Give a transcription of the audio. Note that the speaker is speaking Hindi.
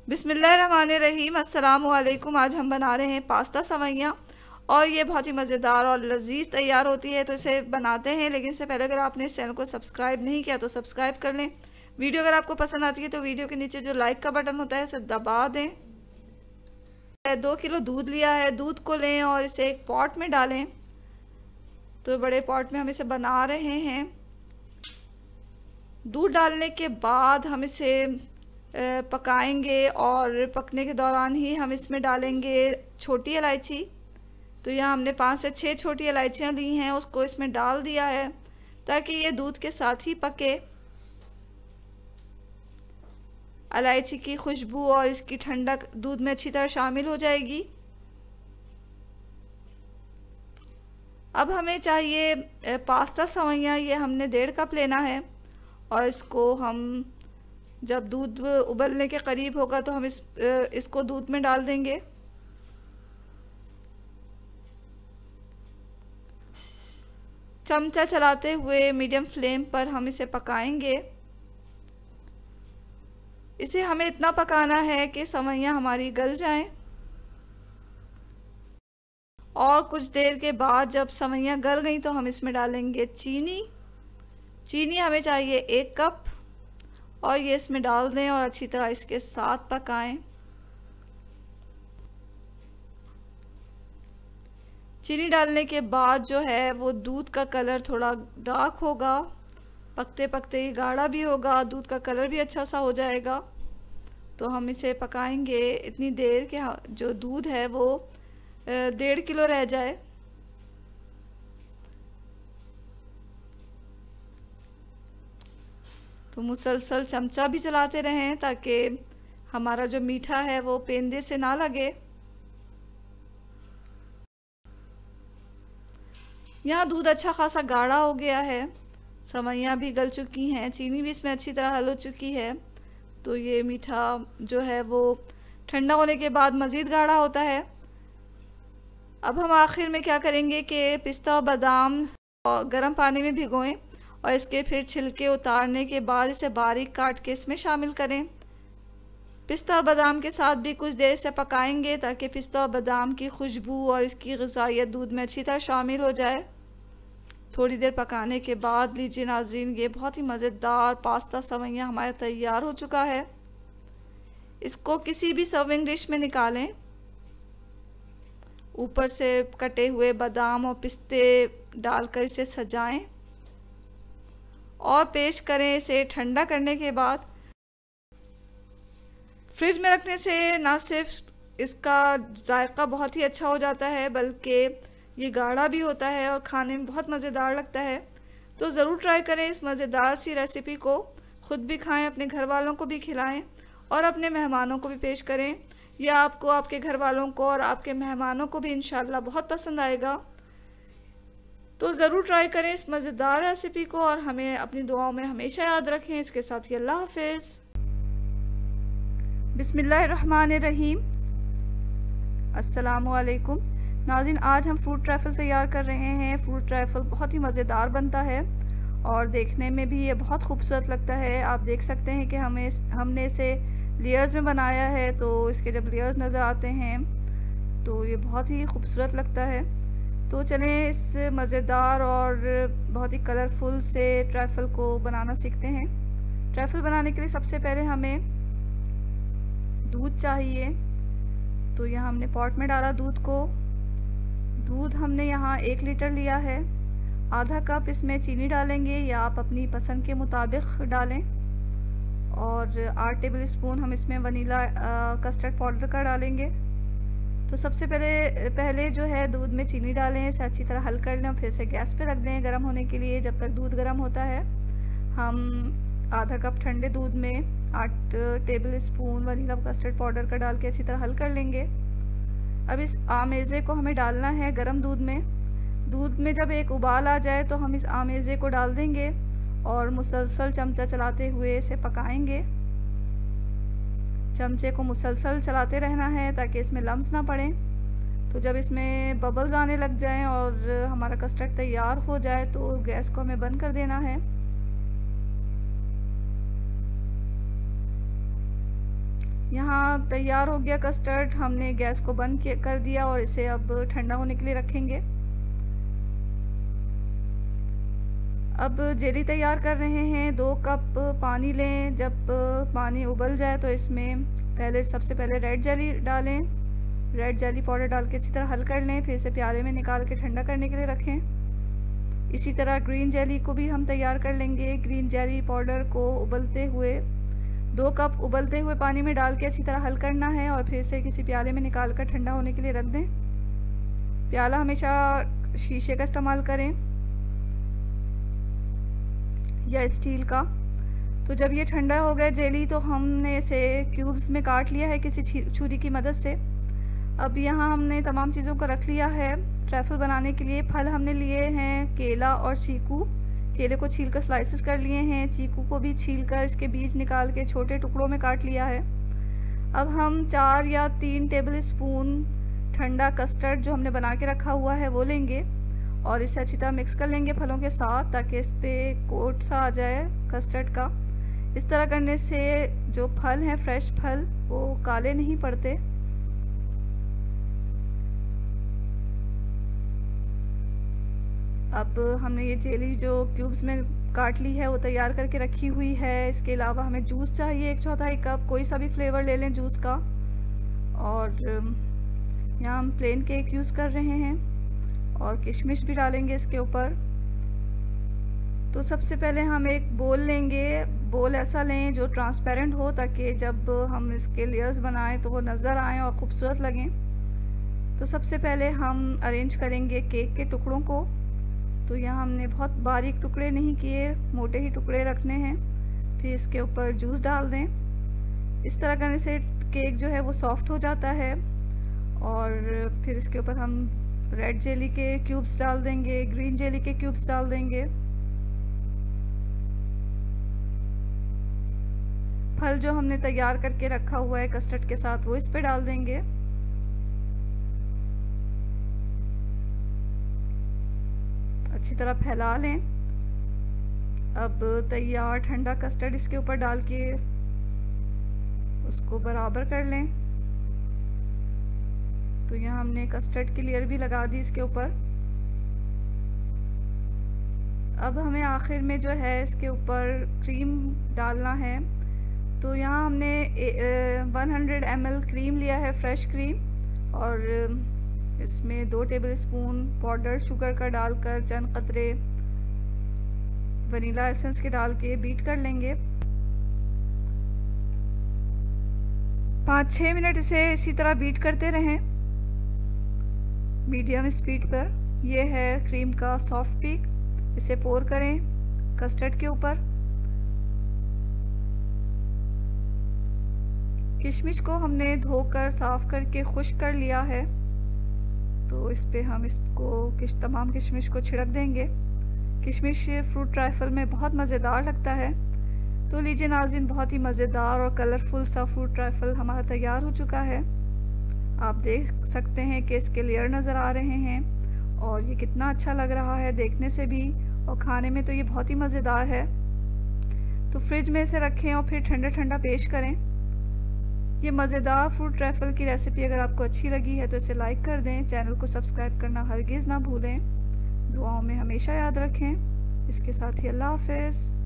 बिस्मिल्लाहिर्रहमानिर्रहीम। अस्सलामु अलैकुम। आज हम बना रहे हैं पास्ता सवैयाँ और ये बहुत ही मज़ेदार और लजीज तैयार होती है। तो इसे बनाते हैं, लेकिन इससे पहले अगर आपने इस चैनल को सब्सक्राइब नहीं किया तो सब्सक्राइब कर लें। वीडियो अगर आपको पसंद आती है तो वीडियो के नीचे जो लाइक का बटन होता है उसे दबा दें। 2 किलो दूध लिया है, दूध को लें और इसे एक पॉट में डालें। तो बड़े पॉट में हम इसे बना रहे हैं। दूध डालने के बाद हम इसे पकाएंगे और पकने के दौरान ही हम इसमें डालेंगे छोटी इलायची। तो यहाँ हमने 5 से 6 छोटी इलायचियाँ ली हैं, उसको इसमें डाल दिया है ताकि ये दूध के साथ ही पके। इलायची की खुशबू और इसकी ठंडक दूध में अच्छी तरह शामिल हो जाएगी। अब हमें चाहिए पास्ता सवैयाँ। ये हमने 1.5 कप लेना है और इसको हम जब दूध उबलने के करीब होगा तो हम इसको दूध में डाल देंगे। चमचा चलाते हुए मीडियम फ्लेम पर हम इसे पकाएंगे। इसे हमें इतना पकाना है कि सवैयाँ हमारी गल जाएं। और कुछ देर के बाद जब सवैयाँ गल गई तो हम इसमें डालेंगे चीनी हमें चाहिए 1 कप और ये इसमें डाल दें और अच्छी तरह इसके साथ पकाएं। चीनी डालने के बाद जो है वो दूध का कलर थोड़ा डार्क होगा, पकते पकते ही गाढ़ा भी होगा, दूध का कलर भी अच्छा सा हो जाएगा। तो हम इसे पकाएंगे इतनी देर के जो दूध है वो 1.5 किलो रह जाए। तो मुसलसल चमचा भी चलाते रहें ताकि हमारा जो मीठा है वो पेंदे से ना लगे। यहाँ दूध अच्छा खासा गाढ़ा हो गया है, सवैयाँ भी गल चुकी हैं, चीनी भी इसमें अच्छी तरह हल हो चुकी है। तो ये मीठा जो है वो ठंडा होने के बाद मज़ीद गाढ़ा होता है। अब हम आखिर में क्या करेंगे कि पिस्ता और बादाम गर्म पानी में भिगोएं और इसके फिर छिलके उतारने के बाद इसे बारीक काट के इसमें शामिल करें। पिस्ता और बादाम के साथ भी कुछ देर से पकाएंगे ताकि पिस्ता और बादाम की खुशबू और इसकी ग़िज़ाइयत दूध में अच्छी तरह शामिल हो जाए। थोड़ी देर पकाने के बाद लीजिए नाज़रीन, ये बहुत ही मज़ेदार पास्ता सवैयाँ हमारा तैयार हो चुका है। इसको किसी भी सर्विंग डिश में निकालें, ऊपर से कटे हुए बादाम और पिस्ते डालकर इसे सजाएं और पेश करें। इसे ठंडा करने के बाद फ्रिज में रखने से ना सिर्फ इसका जायका बहुत ही अच्छा हो जाता है बल्कि ये गाढ़ा भी होता है और खाने में बहुत मज़ेदार लगता है। तो ज़रूर ट्राई करें इस मज़ेदार सी रेसिपी को, ख़ुद भी खाएं, अपने घर वालों को भी खिलाएं और अपने मेहमानों को भी पेश करें। यह आपको, आपके घर वालों को और आपके मेहमानों को भी इंशाल्लाह बहुत पसंद आएगा। तो ज़रूर ट्राई करें इस मज़ेदार रेसिपी को और हमें अपनी दुआओं में हमेशा याद रखें। इसके साथ ही अल्लाह हाफ़िज़। बिस्मिल्लाहिर्रहमानिर्रहीम। अस्सलामु अलैकुम नाज़रीन, आज हम फ्रूट ट्रैफल तैयार कर रहे हैं। फ्रूट ट्रैफल बहुत ही मज़ेदार बनता है और देखने में भी ये बहुत खूबसूरत लगता है। आप देख सकते हैं कि हमने इसे लेयर्स में बनाया है, तो इसके जब लेयर्स नज़र आते हैं तो ये बहुत ही खूबसूरत लगता है। तो चलें इस मज़ेदार और बहुत ही कलरफुल से ट्रैफल को बनाना सीखते हैं। ट्रैफल बनाने के लिए सबसे पहले हमें दूध चाहिए। तो यहाँ हमने पॉट में डाला दूध को। दूध हमने यहाँ 1 लीटर लिया है। आधा कप इसमें चीनी डालेंगे या आप अपनी पसंद के मुताबिक डालें और 8 टेबल स्पून हम इसमें वनीला कस्टर्ड पाउडर का डालेंगे। तो सबसे पहले जो है दूध में चीनी डालें, इसे अच्छी तरह हल कर लें और फिर से गैस पे रख दें गर्म होने के लिए। जब तक दूध गर्म होता है हम आधा कप ठंडे दूध में 8 table spoon vanilla custard powder का डाल के अच्छी तरह हल कर लेंगे। अब इस आमेज़े को हमें डालना है गर्म दूध में। दूध में जब एक उबाल आ जाए तो हम इस आमेज़े को डाल देंगे और मुसलसल चमचा चलाते हुए इसे पकाएंगे। चमचे को मुसलसल चलाते रहना है ताकि इसमें लम्स ना पड़ें। तो जब इसमें बबल्स आने लग जाएं और हमारा कस्टर्ड तैयार हो जाए तो गैस को हमें बंद कर देना है। यहाँ तैयार हो गया कस्टर्ड। हमने गैस को बंद कर दिया और इसे अब ठंडा होने के लिए रखेंगे। अब जेली तैयार कर रहे हैं। 2 कप पानी लें। जब पानी उबल जाए तो इसमें सबसे पहले रेड जेली डालें। रेड जेली पाउडर डाल के अच्छी तरह हल कर लें। फिर इसे प्याले में निकाल के ठंडा करने के लिए रखें। इसी तरह ग्रीन जेली को भी हम तैयार कर लेंगे। ग्रीन जेली पाउडर को उबलते हुए 2 कप उबलते हुए पानी में डाल के अच्छी तरह हल करना है और फिर इसे किसी प्याले में निकाल कर ठंडा होने के लिए रख दें। प्याला हमेशा शीशे का इस्तेमाल करें या स्टील का। तो जब ये ठंडा हो गया जेली तो हमने इसे क्यूब्स में काट लिया है किसी छुरी की मदद से। अब यहाँ हमने तमाम चीज़ों को रख लिया है ट्रैफल बनाने के लिए। फल हमने लिए हैं केला और चीकू। केले को छील कर स्लाइसेस कर लिए हैं। चीकू को भी छील कर इसके बीज निकाल के छोटे टुकड़ों में काट लिया है। अब हम 4 या 3 टेबल स्पून ठंडा कस्टर्ड जो हमने बना के रखा हुआ है वो लेंगे और इसे अच्छी तरह मिक्स कर लेंगे फलों के साथ, ताकि इस पर कोट सा आ जाए कस्टर्ड का। इस तरह करने से जो फल हैं फ्रेश फल वो काले नहीं पड़ते। अब हमने ये जेली जो क्यूब्स में काट ली है वो तैयार करके रखी हुई है। इसके अलावा हमें जूस चाहिए 1/4 कप। कोई सा भी फ्लेवर ले लें जूस का। और यहाँ हम प्लेन केक यूज़ कर रहे हैं और किशमिश भी डालेंगे इसके ऊपर। तो सबसे पहले हम एक बोल लेंगे। बोल ऐसा लें जो ट्रांसपेरेंट हो, ताकि जब हम इसके लेयर्स बनाएं तो वो नज़र आएँ और ख़ूबसूरत लगें। तो सबसे पहले हम अरेंज करेंगे केक के टुकड़ों को। तो यहाँ हमने बहुत बारीक टुकड़े नहीं किए, मोटे ही टुकड़े रखने हैं। फिर इसके ऊपर जूस डाल दें। इस तरह करने से केक जो है वो सॉफ्ट हो जाता है। और फिर इसके ऊपर हम रेड जेली के क्यूब्स डाल देंगे, ग्रीन जेली के क्यूब्स डाल देंगे। फल जो हमने तैयार करके रखा हुआ है कस्टर्ड के साथ वो इस पे डाल देंगे। अच्छी तरह फैला लें। अब तैयार ठंडा कस्टर्ड इसके ऊपर डाल के उसको बराबर कर लें। तो यहाँ हमने कस्टर्ड की लेयर भी लगा दी इसके ऊपर। अब हमें आखिर में जो है इसके ऊपर क्रीम डालना है। तो यहाँ हमने 100 ml क्रीम लिया है, फ्रेश क्रीम, और इसमें 2 टेबल स्पून पाउडर शुगर का डालकर चंद कतरे वनीला एसेंस के डाल के बीट कर लेंगे। 5-6 मिनट इसे इसी तरह बीट करते रहें मीडियम स्पीड पर। यह है क्रीम का सॉफ्ट पीक। इसे पोर करें कस्टर्ड के ऊपर। किशमिश को हमने धोकर साफ करके खुश्क कर लिया है। तो इस पे हम इसको तमाम किशमिश को छिड़क देंगे। किशमिश फ्रूट ट्राइफल में बहुत मज़ेदार लगता है। तो लीजिए नाज़रीन, बहुत ही मज़ेदार और कलरफुल सा फ्रूट ट्राइफल हमारा तैयार हो चुका है। आप देख सकते हैं कि इसके लेयर नज़र आ रहे हैं और ये कितना अच्छा लग रहा है देखने से भी, और खाने में तो ये बहुत ही मज़ेदार है। तो फ्रिज में इसे रखें और फिर ठंडा ठंडा पेश करें। ये मज़ेदार फ्रूट ट्रैफल की रेसिपी अगर आपको अच्छी लगी है तो इसे लाइक कर दें। चैनल को सब्सक्राइब करना हरगिज़ ना भूलें। दुआओं में हमेशा याद रखें। इसके साथ ही अल्लाह हाफ़िज़।